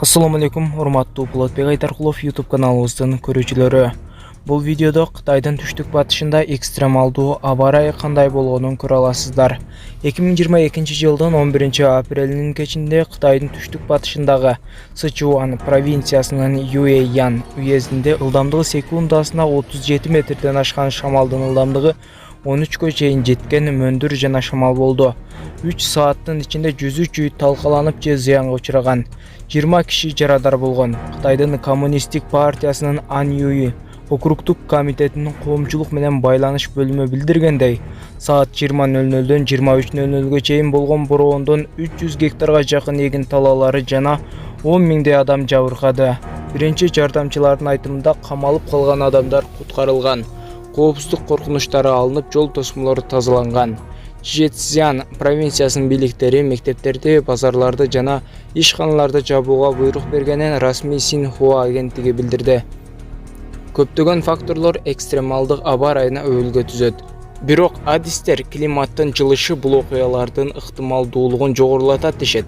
Assalamu alaikum, урматтуу Болотбек Айтаркулов YouTube каналыбыздын көрүүчүлөрү. Бул видеодо Кытайдын түштүк батышында экстремалдуу аба ырайы кандай болгонун көрө аласыздар. 2022 жылдын 11 апрелинин кечинде Кытайдын түштүк батышындагы Сычуан провинциясынын Юэян уездинде ылдамдыгы секундасына 37 метрден ашкан шамалдын ылдамдыгы 13-кө чейин жеткен мөндүр жана шамал болду. 3 сааттын ичинде 103 үй талкаланып же зыянга учураган. 20 киши жарадар болгон. Кытайдын коммунисттик партиясынын Аньюи округдук комитетинин коомчулук менен байланыш бөлүмү билдиргендей, саат 20:00дөн 23:00га чейин болгон бороондон 300 гектарга жакын эгин талаалары жана 10 миңдей адам жабыркады. Биринчи жардамчылардын айтымында камалып калган адамдар куткарылган. Коопсуздук коркунучтары алынып, жол тосмолору тазаланган. Чжэцзян провинциясынын бийликтери мектептерди, базарларды жана ишканаларды жабууга буйрук бергенин расмий Синьхуа агенттиги билдирди. Көптөгөн факторлор экстремалдык аба ырайына өбөлгө түзөт. Бирок адистер климаттын жылышы бул окуялардын ыктымалдуулугун жогорулатат дешет.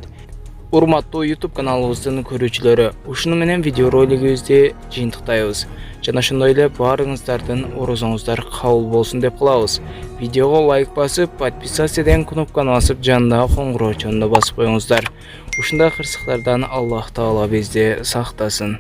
Урматтуу YouTube каналыбыздын көрүүчүлөрү, ушуну менен видео ролигибизди жыйынтыктайбыз. Жана ошондой эле баарыңыздардын орозоңуздар кабыл болсун деп кылабыз. Видеого лайк басып, подписаться деген кнопканы басып, жанындагы коңгуроочуну басып коюңуздар. Ушундай кырсыктардан Аллах Таала бизди сактасын.